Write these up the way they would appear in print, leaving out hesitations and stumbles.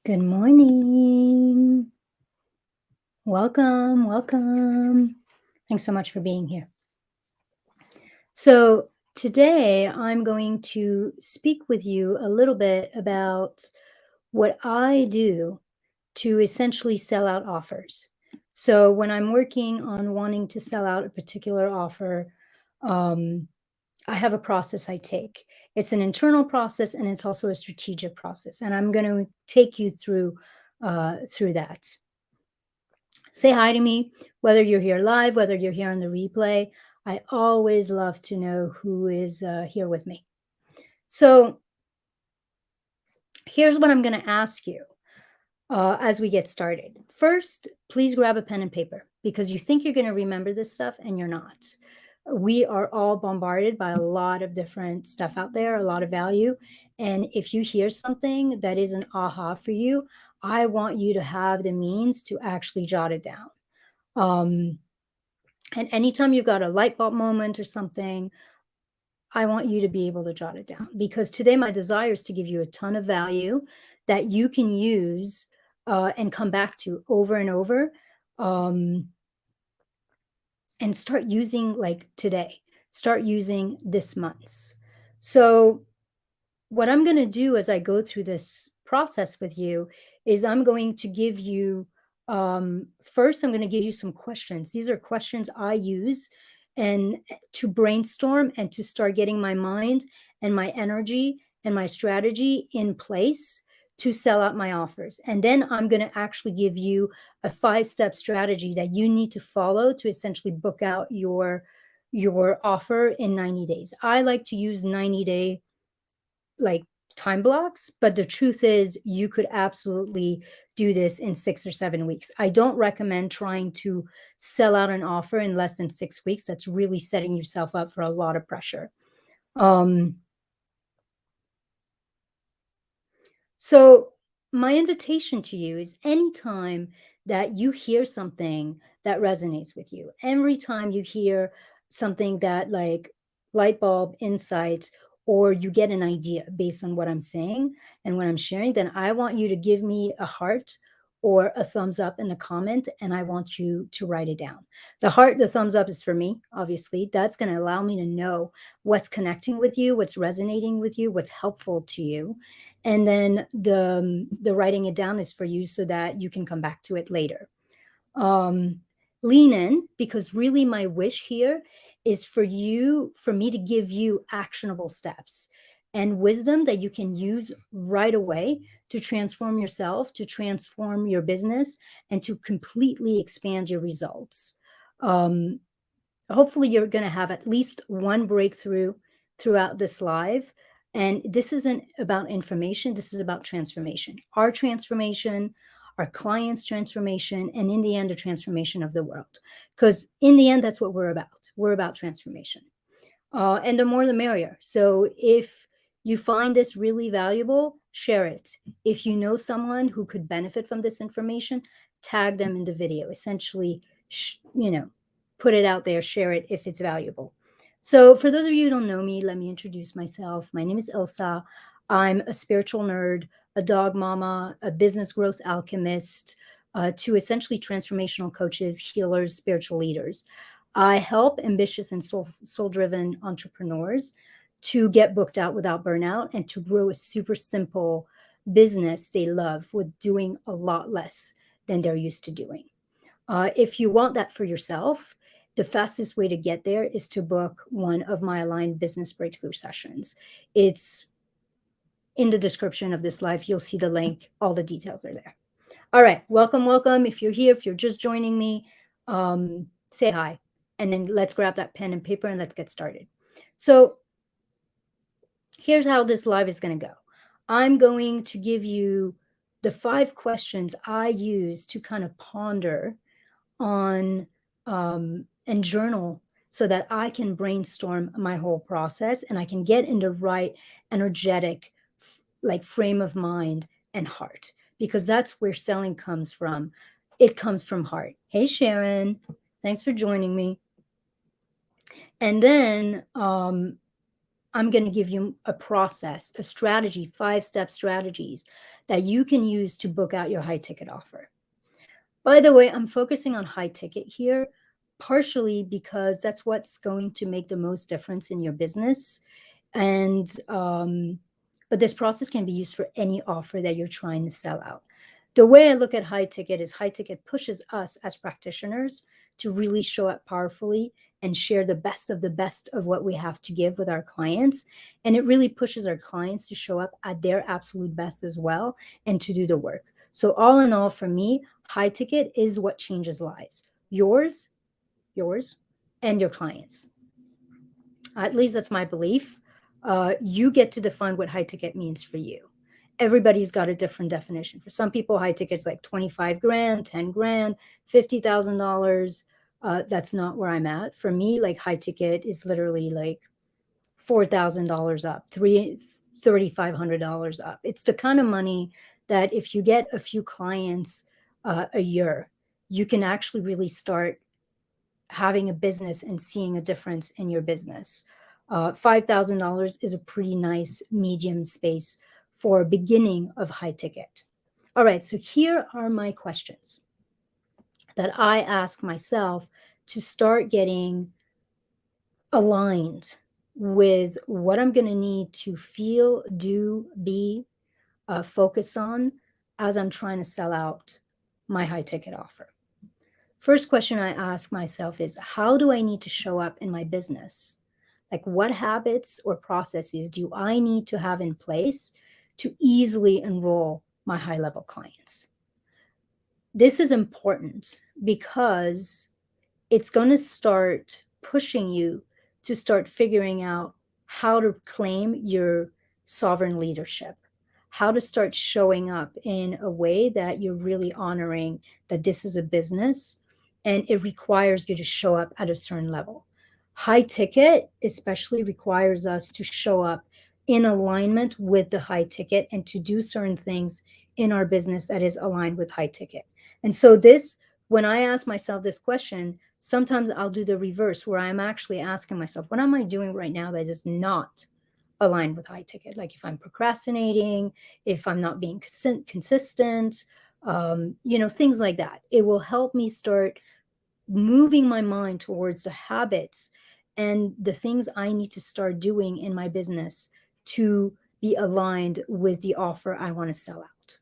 Good morning. Welcome, welcome. Thanks so much for being here. So, today I'm going to speak with you a little bit about what I do to essentially sell out offers. So, when I'm working on wanting to sell out a particular offer, um, I have a process I take. It's an internal process and it's also a strategic process, and I'm going to take you through that. Say hi to me, whether you're here live, whether you're here on the replay. I always love to know who is here with me. So here's what I'm going to ask you as we get started. First, please grab a pen and paper because you think you're going to remember this stuff and you're not. We are all bombarded by a lot of different stuff out there, a lot of value. And if you hear something that is an aha for you, I want you to have the means to actually jot it down. Um, And anytime you've got a light bulb moment or something, I want you to be able to jot it down because today my desire is to give you a ton of value that you can use and come back to over and over um, and start using like today, start using this month's. So, what I'm going to do as I go through this process with you is I'm going to give you first I'm going to give you some questions. These are questions I use and to brainstorm and to start getting my mind and my energy and my strategy in place to sell out my offers. And then I'm going to actually give you a 5-step strategy that you need to follow to essentially book out your offer in 90 days. I like to use 90-day like time blocks, but the truth is you could absolutely do this in 6 or 7 weeks. I don't recommend trying to sell out an offer in less than 6 weeks. That's really setting yourself up for a lot of pressure. Um, so my invitation to you is anytime that you hear something that resonates with you, every time you hear something that like light bulb insights or you get an idea based on what I'm saying and what I'm sharing, then I want you to give me a heart or a thumbs up in a comment and I want you to write it down. The heart, the thumbs up is for me, obviously. That's going to allow me to know what's connecting with you, what's resonating with you, what's helpful to you, and then the writing it down is for you so that you can come back to it later. um Lean in because really my wish here is for me to give you actionable steps and wisdom that you can use right away to transform yourself, to transform your business, and to completely expand your results. um Hopefully you're going to have at least one breakthrough throughout this live. And this isn't about information, this is about transformation. Our transformation, our clients' transformation, and in the end, a transformation of the world. Because in the end, that's what we're about. We're about transformation. And the more the merrier. So if you find this really valuable, share it. If you know someone who could benefit from this information, tag them in the video. Essentially, put it out there, share it if it's valuable. So for those of you who don't know me, let me introduce myself. My name is Ilsa. I'm a spiritual nerd, a dog mama, a business growth alchemist, to essentially transformational coaches, healers, spiritual leaders. I help ambitious and soul driven entrepreneurs to get booked out without burnout and to grow a super simple business they love with doing a lot less than they're used to doing. If you want that for yourself, the fastest way to get there is to book one of my aligned business breakthrough sessions. It's in the description of this live. You'll see the link. All the details are there. All right. Welcome, welcome. If you're here, if you're just joining me, say hi. And then let's grab that pen and paper and let's get started. So here's how this live is going to go. I'm going to give you the 5 questions I use to kind of ponder on and journal so that I can brainstorm my whole process and I can get in the right energetic like frame of mind and heart, because that's where selling comes from. It comes from heart. Hey Sharon, thanks for joining me. And then I'm going to give you a process, a strategy, 5-step strategies that you can use to book out your high ticket offer. By the way, I'm focusing on high ticket here, partially because that's what's going to make the most difference in your business. And, but this process can be used for any offer that you're trying to sell out. The way I look at high ticket is high ticket pushes us as practitioners to really show up powerfully and share the best of what we have to give with our clients. And it really pushes our clients to show up at their absolute best as well and to do the work. So all in all, for me, high ticket is what changes lives. Yours, and your clients. At least that's my belief. You get to define what high ticket means for you. Everybody's got a different definition. For some people, high ticket's like 25 grand, 10 grand, $50,000. That's not where I'm at. For me, like high ticket is literally like $4,000 up, $3,500 up. It's the kind of money that if you get a few clients a year, you can actually really start having a business and seeing a difference in your business. $5,000 is a pretty nice medium space for a beginning of high ticket. All right, so here are my questions that I ask myself to start getting aligned with what I'm going to need to feel, do, be, focus on as I'm trying to sell out my high ticket offer. First question I ask myself is, how do I need to show up in my business? Like, what habits or processes do I need to have in place to easily enroll my high level clients? This is important because it's going to start pushing you to start figuring out how to claim your sovereign leadership, how to start showing up in a way that you're really honoring that this is a business and it requires you to show up at a certain level. High ticket especially requires us to show up in alignment with the high ticket and to do certain things in our business that is aligned with high ticket. And so this, when I ask myself this question, sometimes I'll do the reverse where I'm actually asking myself, what am I doing right now that is not aligned with high ticket? Like if I'm procrastinating, if I'm not being consistent, things like that. It will help me start moving my mind towards the habits and the things I need to start doing in my business to be aligned with the offer I want to sell out.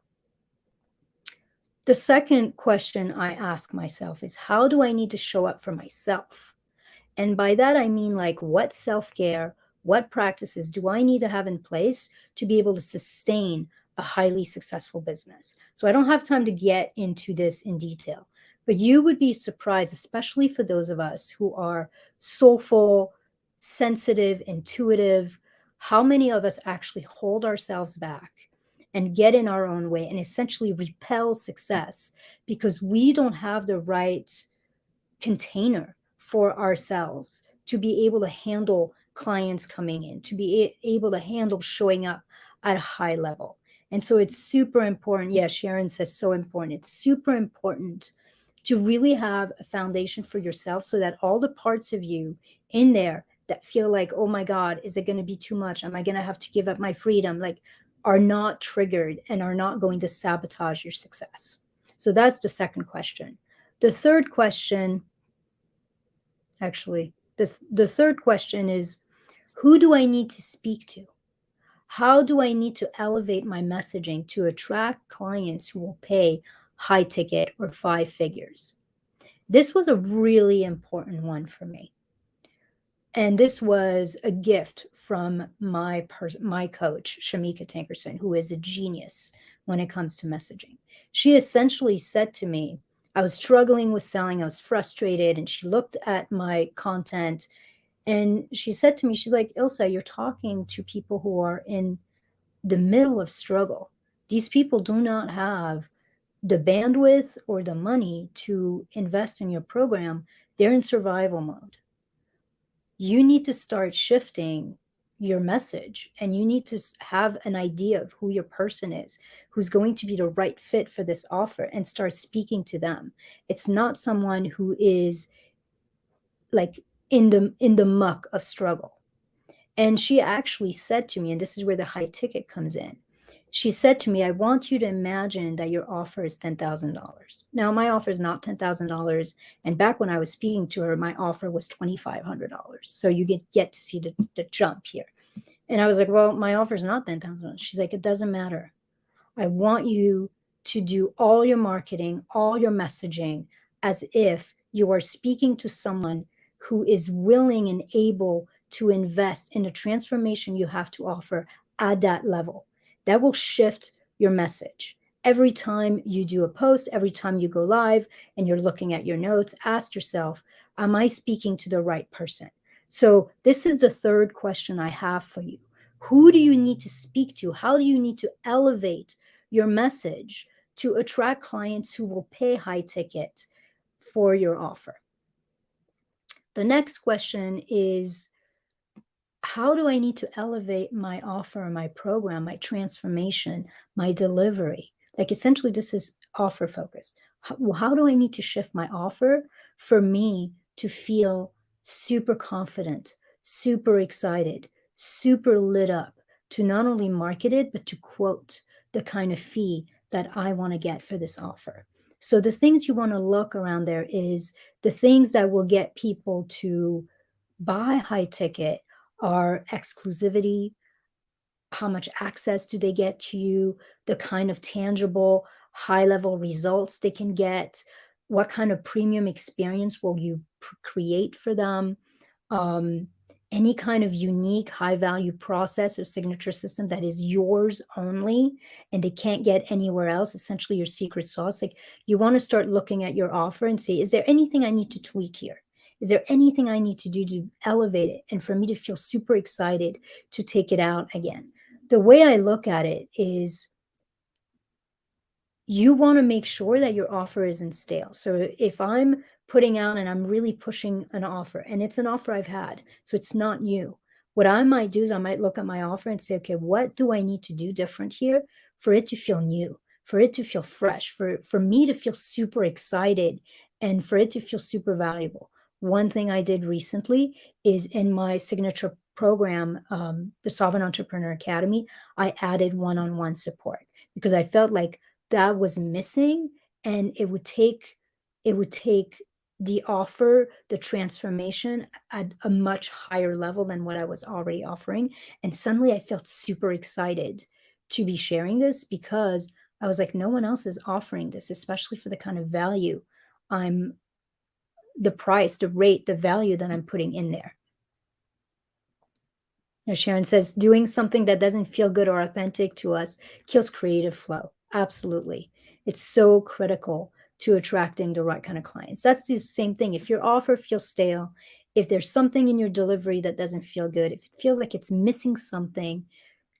The second question I ask myself is, how do I need to show up for myself? And by that, I mean like what self-care, what practices do I need to have in place to be able to sustain a highly successful business? So I don't have time to get into this in detail, but you would be surprised, especially for those of us who are soulful, sensitive, intuitive, how many of us actually hold ourselves back and get in our own way and essentially repel success because we don't have the right container for ourselves to be able to handle clients coming in, to be able to handle showing up at a high level. And so it's super important. Yeah, Sharon says so important. It's super important to really have a foundation for yourself so that all the parts of you in there that feel like, oh my God, is it going to be too much? Am I going to have to give up my freedom? Like, are not triggered and are not going to sabotage your success. So that's the second question. The third question, actually, the third question is, who do I need to speak to? How do I need to elevate my messaging to attract clients who will pay high ticket or 5 figures? This was a really important one for me. And this was a gift from my coach, Shamika Tankerson, who is a genius when it comes to messaging. She essentially said to me, I was struggling with selling, I was frustrated, and she looked at my content and she said to me, she's like, Ilse, you're talking to people who are in the middle of struggle. These people do not have the bandwidth or the money to invest in your program. They're in survival mode. You need to start shifting your message and you need to have an idea of who your person is, who's going to be the right fit for this offer, and start speaking to them. It's not someone who is like in the muck of struggle. And she actually said to me, and this is where the high ticket comes in. She said to me, I want you to imagine that your offer is $10,000. Now, my offer is not $10,000. And back when I was speaking to her, my offer was $2,500. So you get to see the jump here. And I was like, well, my offer is not $10,000. She's like, it doesn't matter. I want you to do all your marketing, all your messaging as if you are speaking to someone who is willing and able to invest in the transformation you have to offer at that level. That will shift your message. Every time you do a post, every time you go live and you're looking at your notes, ask yourself, am I speaking to the right person? So, this is the third question I have for you. Who do you need to speak to? How do you need to elevate your message to attract clients who will pay high ticket for your offer? The next question is, how do I need to elevate my offer, my program, my transformation, my delivery? Like, essentially, this is offer focused. How do I need to shift my offer for me to feel super confident, super excited, super lit up to not only market it, but to quote the kind of fee that I want to get for this offer? So the things you want to look around there is the things that will get people to buy high ticket are exclusivity, how much access do they get to you, the kind of tangible high level results they can get, what kind of premium experience will you create for them, um, any kind of unique high value process or signature system that is yours only and they can't get anywhere else, essentially your secret sauce. Like, you want to start looking at your offer and say, is there anything I need to tweak here? Is there anything I need to do to elevate it and for me to feel super excited to take it out again? The way I look at it is, you want to make sure that your offer isn't stale. So if I'm putting out and I'm really pushing an offer and it's an offer I've had, so it's not new, what I might do is I might look at my offer and say, okay, what do I need to do different here for it to feel new, for it to feel fresh, for me to feel super excited and for it to feel super valuable? One thing I did recently is in my signature program, the Sovereign Entrepreneur Academy, I added one-on-one support because I felt like that was missing, and it would take the offer, the transformation at a much higher level than what I was already offering. And suddenly I felt super excited to be sharing this because I was like, no one else is offering this, especially for the kind of value I'm the price, the rate, the value that I'm putting in there. Now, Sharon says, doing something that doesn't feel good or authentic to us kills creative flow. Absolutely. It's so critical to attracting the right kind of clients. That's the same thing. If your offer feels stale, if there's something in your delivery that doesn't feel good, if it feels like it's missing something,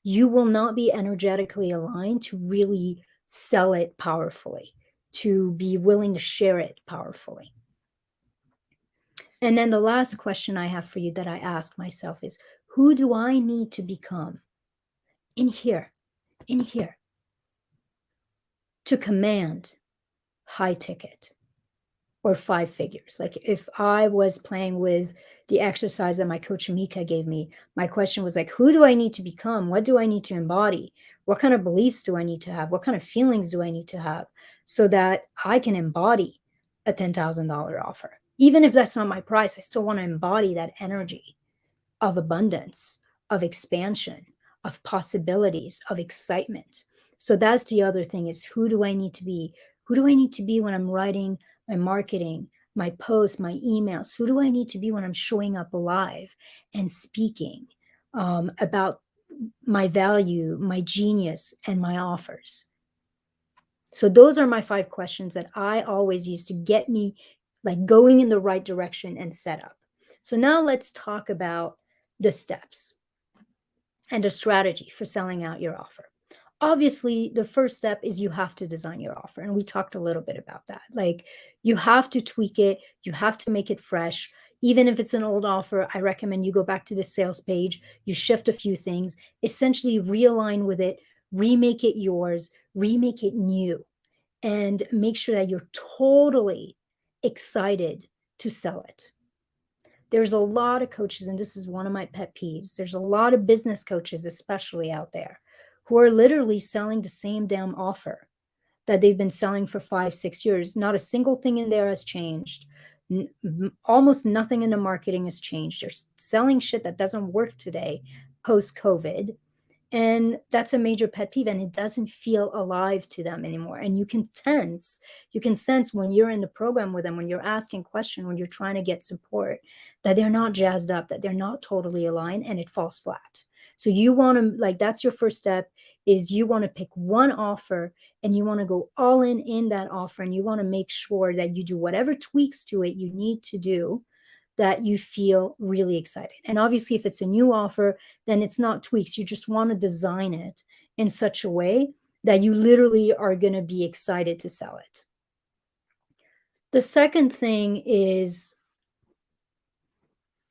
you will not be energetically aligned to really sell it powerfully, to be willing to share it powerfully. And then the last question I have for you that I ask myself is, who do I need to become in here, in here, to command high ticket or five figures? Like, if I was playing with the exercise that my coach Mika gave me, my question was like, who do I need to become? What do I need to embody? What kind of beliefs do I need to have? What kind of feelings do I need to have so that I can embody a $10,000 offer? Even if that's not my price, I still want to embody that energy of abundance, of expansion, of possibilities, of excitement. So that's the other thing, is who do I need to be? Who do I need to be when I'm writing my marketing, my posts, my emails? Who do I need to be when I'm showing up live and speaking about my value, my genius, and my offers? So those are my 5 questions that I always use to get me like going in the right direction and set up. So now let's talk about the steps and a strategy for selling out your offer. Obviously, the first step is you have to design your offer. And we talked a little bit about that. Like, you have to tweak it, you have to make it fresh. Even if it's an old offer, I recommend you go back to the sales page, you shift a few things, essentially realign with it, remake it yours, remake it new, and make sure that you're totally excited to sell it. there's a lot of coaches, and this is one of my pet peeves. There's a lot of business coaches, especially out there, who are literally selling the same damn offer that they've been selling for 5, 6 years. Not a single thing in there has changed. Almost nothing in the marketing has changed. They're selling shit that doesn't work today, post COVID. And that's a major pet peeve, and it doesn't feel alive to them anymore. And you can sense when you're in the program with them, when you're asking questions, when you're trying to get support, that they're not jazzed up, that they're not totally aligned, and it falls flat. So you want to, like, that's your first step, is you want to pick one offer and you want to go all in that offer, and you want to make sure that you do whatever tweaks to it you need to do, that you feel really excited. And obviously, if it's a new offer, then it's not tweaks. You just want to design it in such a way that you literally are going to be excited to sell it. The second thing is,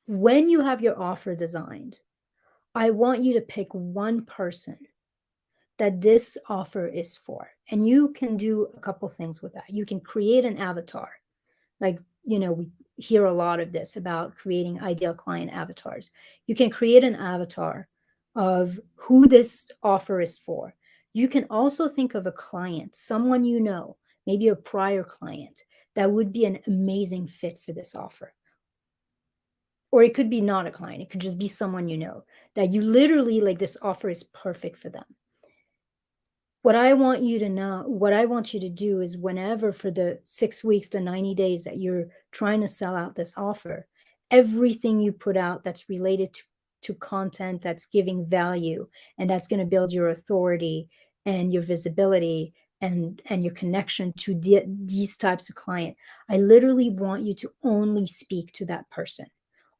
when you have your offer designed, I want you to pick one person that this offer is for. And you can do a couple things with that. You can create an avatar. Like, we hear a lot of this about creating ideal client avatars. You can create an avatar of who this offer is for. You can also think of a client, someone maybe a prior client, that would be an amazing fit for this offer. Or it could be not a client. It could just be someone that you literally, like, this offer is perfect for them. What I want you to do is, whenever, for the 6 weeks to 90 days that you're trying to sell out this offer, everything you put out that's related to content that's giving value and that's going to build your authority and your visibility and your connection to these types of client, I literally want you to only speak to that person,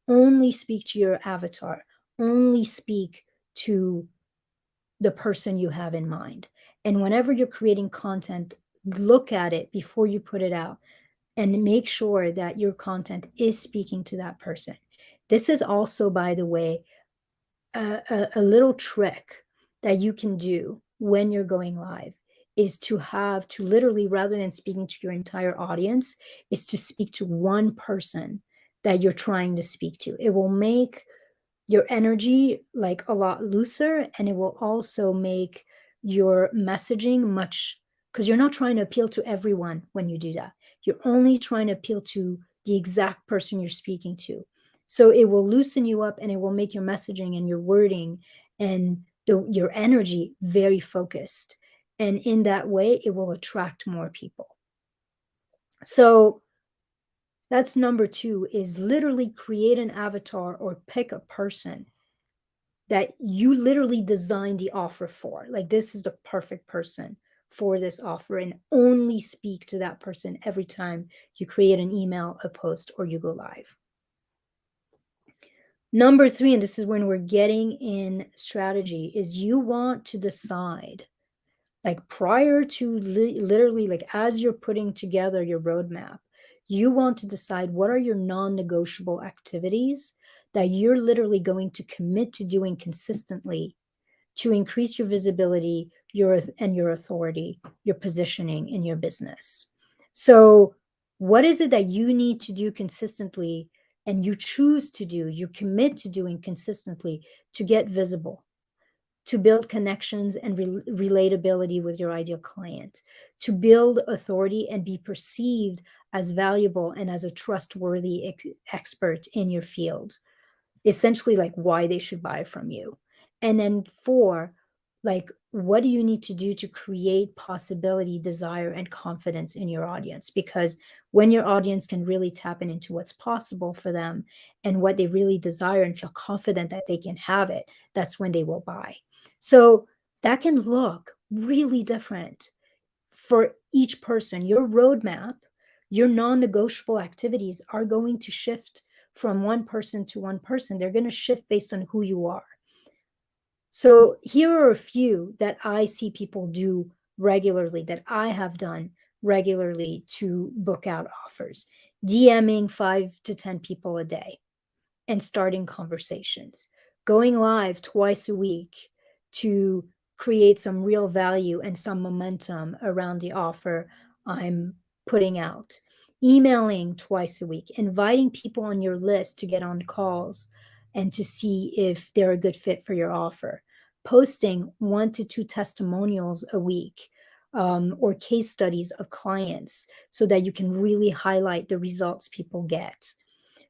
only speak to your avatar, only speak to the person you have in mind. And whenever you're creating content, look at it before you put it out and make sure that your content is speaking to that person. This is also, by the way, a little trick that you can do when you're going live, is to literally, rather than speaking to your entire audience, is to speak to one person that you're trying to speak to. It will make your energy like a lot looser, and it will also make your messaging much, because you're not trying to appeal to everyone when you do that. You're only trying to appeal to the exact person you're speaking to. So it will loosen you up, and it will make your messaging and your wording and your energy very focused. And in that way, it will attract more people. So that's number 2, is literally create an avatar or pick a person that you literally design the offer for. Like, this is the perfect person for this offer, and only speak to that person every time you create an email, a post, or you go live. Number 3, and this is when we're getting in strategy, is you want to decide, like, prior to literally, like, as you're putting together your roadmap, you want to decide what are your non-negotiable activities that you're literally going to commit to doing consistently to increase your visibility, your authority, your positioning in your business. So what is it that you need to do consistently, and you commit to doing consistently, to get visible, to build connections and relatability with your ideal client, to build authority and be perceived as valuable and as a trustworthy expert in your field, essentially, like, why they should buy from you. And then 4, like, what do you need to do to create possibility, desire, and confidence in your audience? Because when your audience can really tap into what's possible for them and what they really desire, and feel confident that they can have it, that's when they will buy. So that can look really different for each person. Your roadmap, your non-negotiable activities are going to shift from one person to one person. They're going to shift based on who you are. So here are a few that I see people do regularly, that I have done regularly to book out offers. DMing 5 to 10 people a day and starting conversations. Going live twice a week to create some real value and some momentum around the offer I'm putting out. emailing twice a week, inviting people on your list to get on calls and to see if they're a good fit for your offer, posting 1 to 2 testimonials a week, or case studies of clients so that you can really highlight the results people get.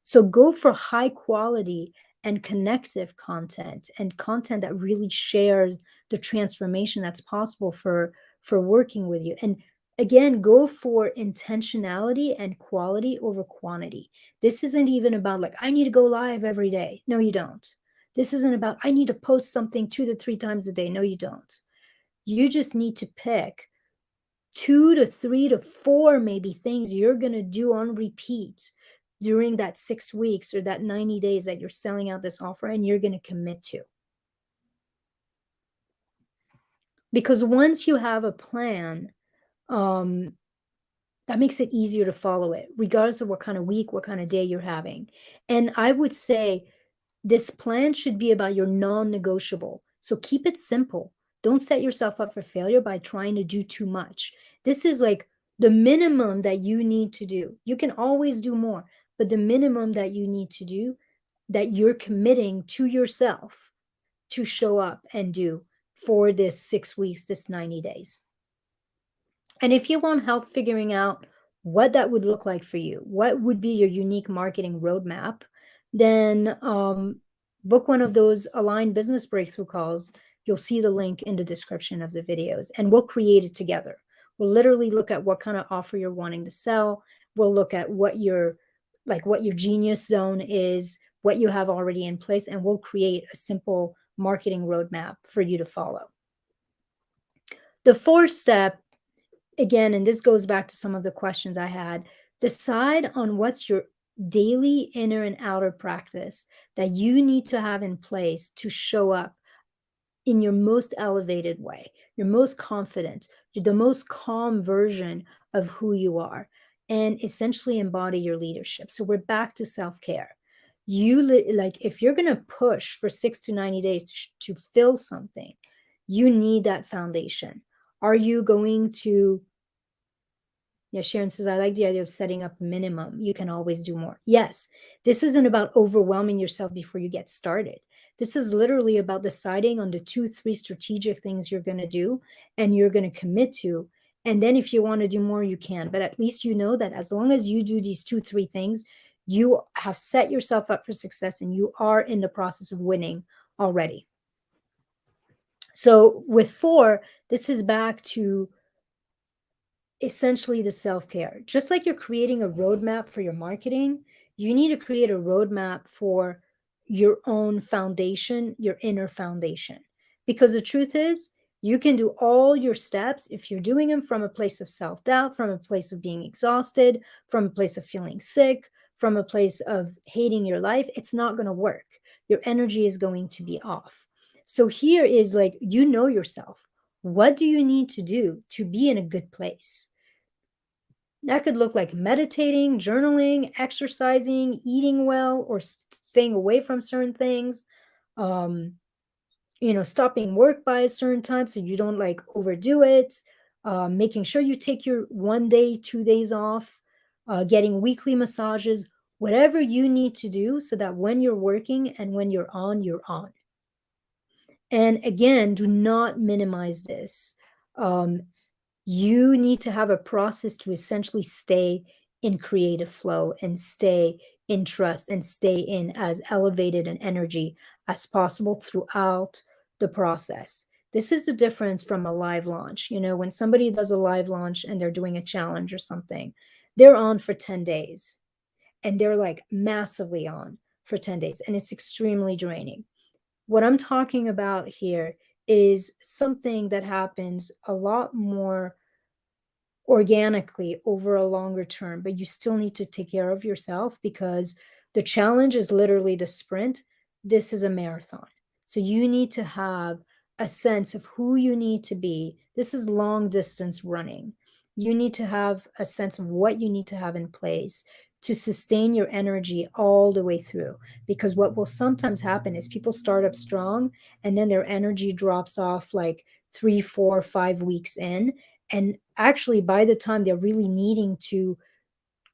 So go for high quality and connective content, and content that really shares the transformation that's possible for working with you. And again, go for intentionality and quality over quantity. This isn't even about like, I need to go live every day. No, you don't. This isn't about, I need to post something 2 to 3 times a day. No, you don't. You just need to pick 2 to 3 to 4 maybe things you're going to do on repeat during that 6 weeks or that 90 days that you're selling out this offer, and you're going to commit to. Because once you have a plan, um, that makes it easier to follow it, regardless of what kind of week, what kind of day you're having. And I would say this plan should be about your non-negotiable. So keep it simple. Don't set yourself up for failure by trying to do too much. This is like the minimum that you need to do. You can always do more, but the minimum that you need to do, that you're committing to yourself to show up and do for this 6 weeks, this 90 days. And if you want help figuring out what that would look like for you, what would be your unique marketing roadmap, then book one of those aligned business breakthrough calls. You'll see the link in the description of the videos, and we'll create it together. We'll literally look at what kind of offer you're wanting to sell. We'll look at what your genius zone is, what you have already in place, and we'll create a simple marketing roadmap for you to follow. The fourth step, again, and this goes back to some of the questions I had, decide on what's your daily inner and outer practice that you need to have in place to show up in your most elevated way, your most confident, the most calm version of who you are, and essentially embody your leadership. So we're back to self-care. If you're going to push for 6 to 90 days to fill something, you need that foundation. Are you going to, yeah, Sharon says, I like the idea of setting up minimum. You can always do more. Yes, this isn't about overwhelming yourself before you get started. This is literally about deciding on the 2, 3 strategic things you're going to do and you're going to commit to. And then if you want to do more, you can. But at least you know that as long as you do these 2, 3 things, you have set yourself up for success and you are in the process of winning already. So with 4, this is back to essentially the self-care. Just like you're creating a roadmap for your marketing, you need to create a roadmap for your own foundation, your inner foundation. Because the truth is, you can do all your steps if you're doing them from a place of self-doubt, from a place of being exhausted, from a place of feeling sick, from a place of hating your life. It's not going to work. Your energy is going to be off. So here is like, you know yourself. What do you need to do to be in a good place? That could look like meditating, journaling, exercising, eating well, or staying away from certain things. Stopping work by a certain time so you don't like overdo it. Making sure you take your 1 day, 2 days off. Getting weekly massages, whatever you need to do so that when you're working and when you're on, you're on. And again, do not minimize this. You need to have a process to essentially stay in creative flow and stay in trust and stay in as elevated an energy as possible throughout the process. This is the difference from a live launch. When somebody does a live launch and they're doing a challenge or something, they're on for 10 days and they're like massively on for 10 days and it's extremely draining. What I'm talking about here is something that happens a lot more organically over a longer term, but you still need to take care of yourself because the challenge is literally the sprint. This is a marathon. So you need to have a sense of who you need to be. This is long distance running. You need to have a sense of what you need to have in place to sustain your energy all the way through. Because what will sometimes happen is people start up strong and then their energy drops off like 3, 4, 5 weeks in. And actually, by the time they're really needing to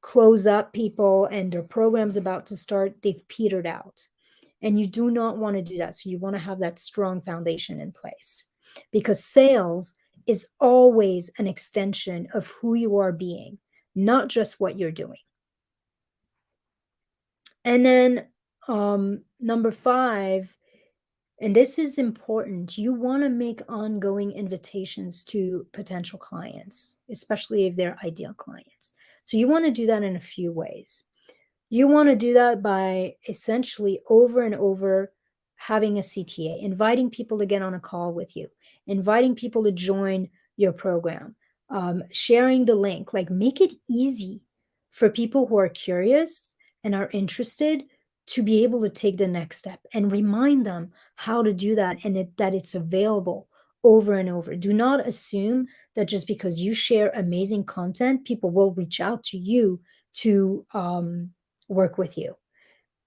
close up people and their program's about to start, they've petered out. And you do not want to do that. So you want to have that strong foundation in place, because sales is always an extension of who you are being, not just what you're doing. And then number 5, and this is important, you want to make ongoing invitations to potential clients, especially if they're ideal clients. So you want to do that in a few ways. You want to do that by essentially over and over having a CTA, inviting people to get on a call with you, inviting people to join your program, sharing the link. Like, make it easy for people who are curious and are interested to be able to take the next step, and remind them how to do that, and that it's available over and over. Do not assume that just because you share amazing content, people will reach out to you to work with you.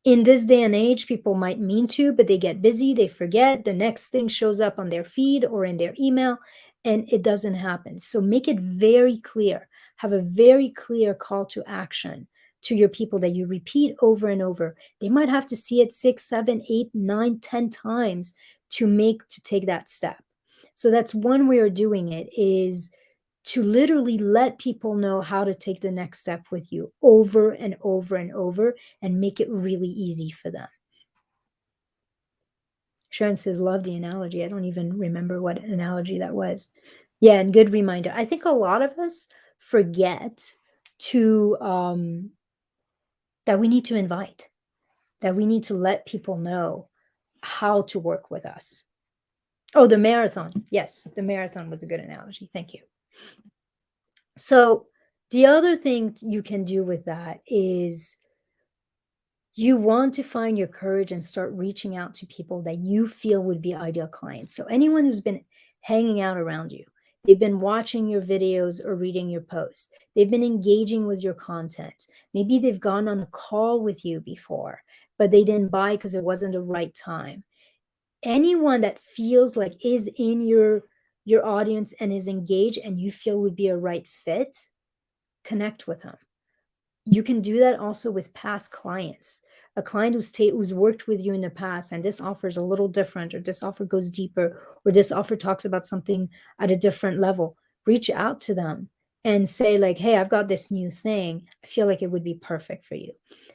In this day and age, people might mean to, but they get busy, they forget, the next thing shows up on their feed or in their email, and it doesn't happen. So make it very clear, have a very clear call to action to your people that you repeat over and over. They might have to see it 6, 7, 8, 9, 10 times to take that step. So that's one way of doing it, is to literally let people know how to take the next step with you over and over and over, and make it really easy for them. Sharon says, love the analogy. I don't even remember what analogy that was. Yeah, and good reminder. I think a lot of us forget to that we need to invite, that we need to let people know how to work with us. Oh, the marathon. Yes, the marathon was a good analogy. Thank you. So the other thing you can do with that is you want to find your courage and start reaching out to people that you feel would be ideal clients. So anyone who's been hanging out around you, they've been watching your videos or reading your posts, they've been engaging with your content. Maybe they've gone on a call with you before, but they didn't buy because it wasn't the right time. Anyone that feels like is in your audience and is engaged and you feel would be a right fit, connect with them. You can do that also with past clients. A client who's worked with you in the past, and this offer is a little different, or this offer goes deeper, or this offer talks about something at a different level. Reach out to them and say, like, hey, I've got this new thing. I feel like it would be perfect for you.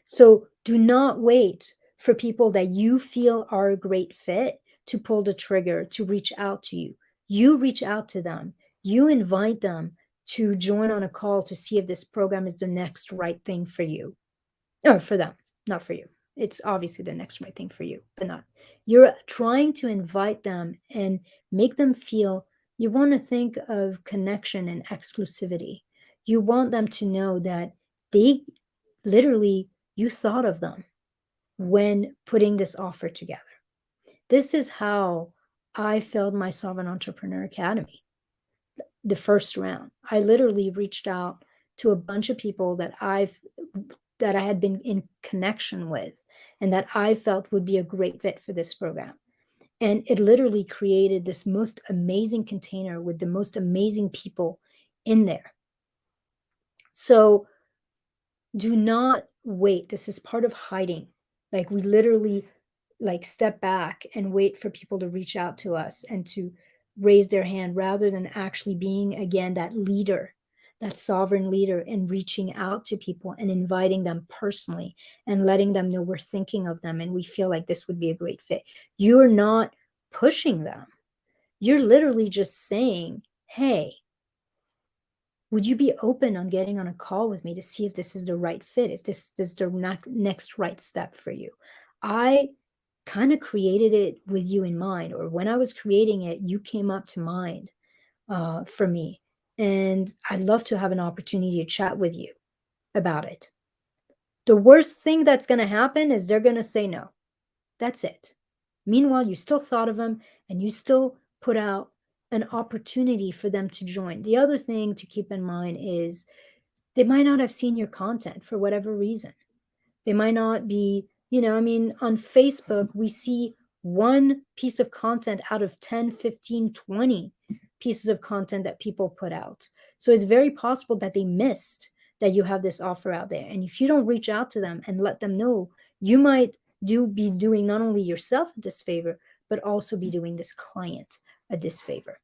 So do not wait for people that you feel are a great fit to pull the trigger, to reach out to you. You reach out to them. You invite them to join on a call to see if this program is the next right thing for you, or for them, not for you. It's obviously the next right thing for you, but not. You're trying to invite them and make them feel, you want to think of connection and exclusivity. You want them to know that they literally, you thought of them when putting this offer together. This is how I filled my Sovereign Entrepreneur Academy. The first round, I literally reached out to a bunch of people that I had been in connection with and that I felt would be a great fit for this program. And it literally created this most amazing container with the most amazing people in there. So do not wait. This is part of hiding. Like, we literally step back and wait for people to reach out to us and to raise their hand, rather than actually being, again, that leader, that sovereign leader, and reaching out to people and inviting them personally and letting them know we're thinking of them and we feel like this would be a great fit. You're not pushing them. You're literally just saying, hey, would you be open on getting on a call with me to see if this is the right fit, if this is the next right step for you? I kind of created it with you in mind, or when I was creating it, you came up to mind for me. And I'd love to have an opportunity to chat with you about it. The worst thing that's going to happen is they're going to say no. That's it. Meanwhile, you still thought of them and you still put out an opportunity for them to join. The other thing to keep in mind is they might not have seen your content for whatever reason. They might not be, on Facebook, we see one piece of content out of 10, 15, 20 pieces of content that people put out. So it's very possible that they missed that you have this offer out there. And if you don't reach out to them and let them know, you might be doing not only yourself a disfavor, but also be doing this client a disfavor.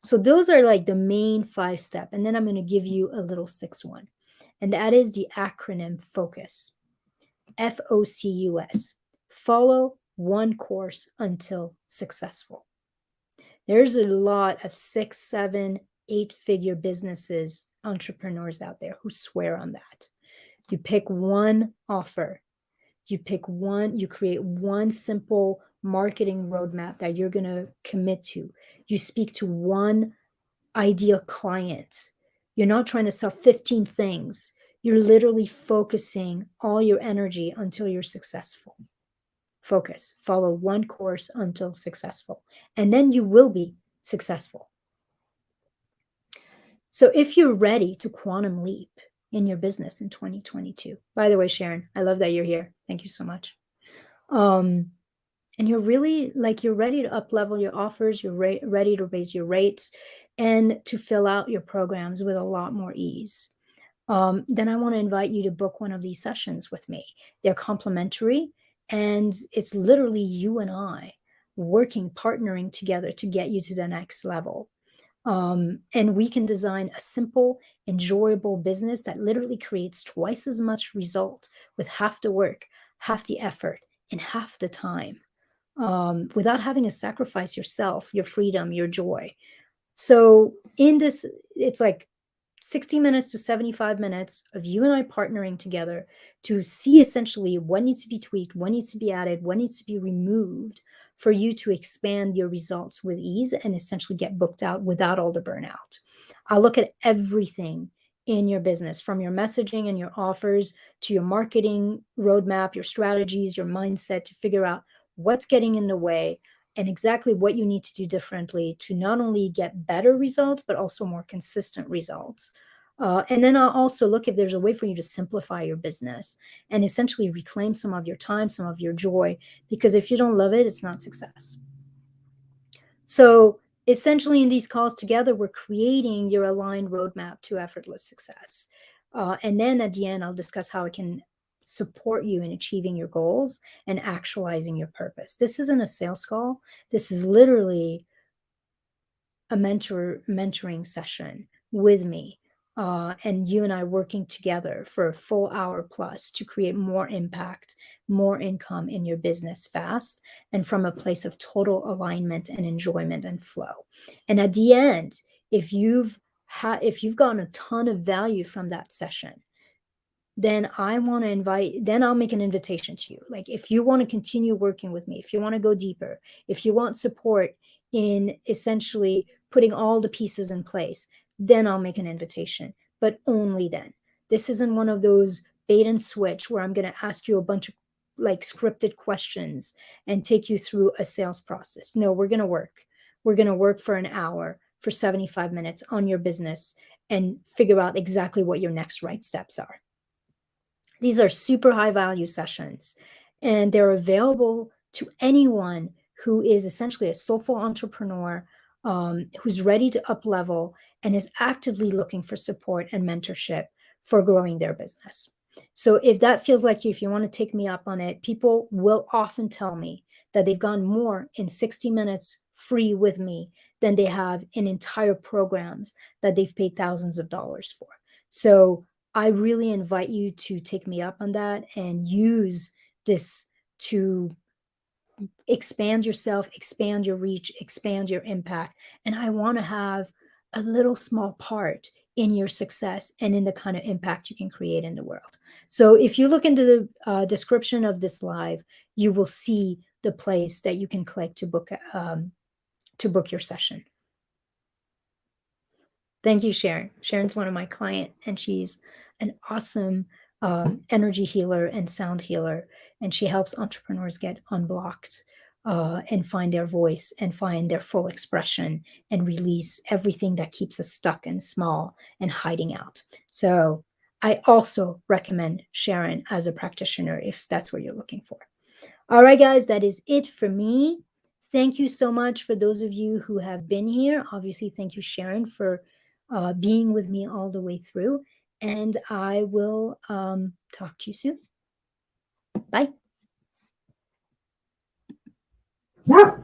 So those are like the main 5 step. And then I'm going to give you a little 6th one. And that is the acronym FOCUS. FOCUS. Follow one course until successful. There's a lot of 6, 7, 8-figure businesses, entrepreneurs out there who swear on that. You pick one offer. You create one simple marketing roadmap that you're going to commit to. You speak to one ideal client. You're not trying to sell 15 things. You're literally focusing all your energy until you're successful. Focus. Follow one course until successful. And then you will be successful. So if you're ready to quantum leap in your business in 2022, by the way, Sharon, I love that you're here. Thank you so much. And you're really you're ready to up level your offers. You're ready to raise your rates and to fill out your programs with a lot more ease. Then I want to invite you to book one of these sessions with me. They're complimentary, and it's literally you and I working, partnering together to get you to the next level. And we can design a simple, enjoyable business that literally creates twice as much result with half the work, half the effort, and half the time, without having to sacrifice yourself, your freedom, your joy. So in this, it's like 60 minutes to 75 minutes of you and I partnering together to see essentially what needs to be tweaked, what needs to be added, what needs to be removed for you to expand your results with ease and essentially get booked out without all the burnout. I'll look at everything in your business, from your messaging and your offers to your marketing roadmap, your strategies, your mindset, to figure out what's getting in the way and exactly what you need to do differently to not only get better results, but also more consistent results. And then I'll also look if there's a way for you to simplify your business and essentially reclaim some of your time, some of your joy, because if you don't love it, it's not success. So essentially in these calls together, we're creating your aligned roadmap to effortless success. And then at the end, I'll discuss how I can support you in achieving your goals and actualizing your purpose. This isn't a sales call. This is literally a mentoring session with me, and you and I working together for a full hour plus to create more impact, more income in your business fast, and from a place of total alignment and enjoyment and flow. And at the end, if you've gotten a ton of value from that session, then I'll make an invitation to you. Like, if you want to continue working with me, if you want to go deeper, if you want support in essentially putting all the pieces in place, then I'll make an invitation, but only then. This isn't one of those bait and switch where I'm going to ask you a bunch of scripted questions and take you through a sales process. No, we're going to work. We're going to work for an hour, for 75 minutes on your business and figure out exactly what your next right steps are. These are super high value sessions, and they're available to anyone who is essentially a soulful entrepreneur, who's ready to up level and is actively looking for support and mentorship for growing their business. So if that feels like you, if you want to take me up on it, people will often tell me that they've gone more in 60 minutes free with me than they have in entire programs that they've paid thousands of dollars for. So I really invite you to take me up on that and use this to expand yourself, expand your reach, expand your impact. And I want to have a little small part in your success and in the kind of impact you can create in the world. So if you look into the description of this live, you will see the place that you can click to book your session. Thank you, Sharon. Sharon's one of my clients, and she's an awesome energy healer and sound healer. And she helps entrepreneurs get unblocked and find their voice and find their full expression and release everything that keeps us stuck and small and hiding out. So I also recommend Sharon as a practitioner if that's what you're looking for. All right, guys, that is it for me. Thank you so much for those of you who have been here. Obviously, thank you, Sharon, for being with me all the way through. and I will talk to you soon. Bye.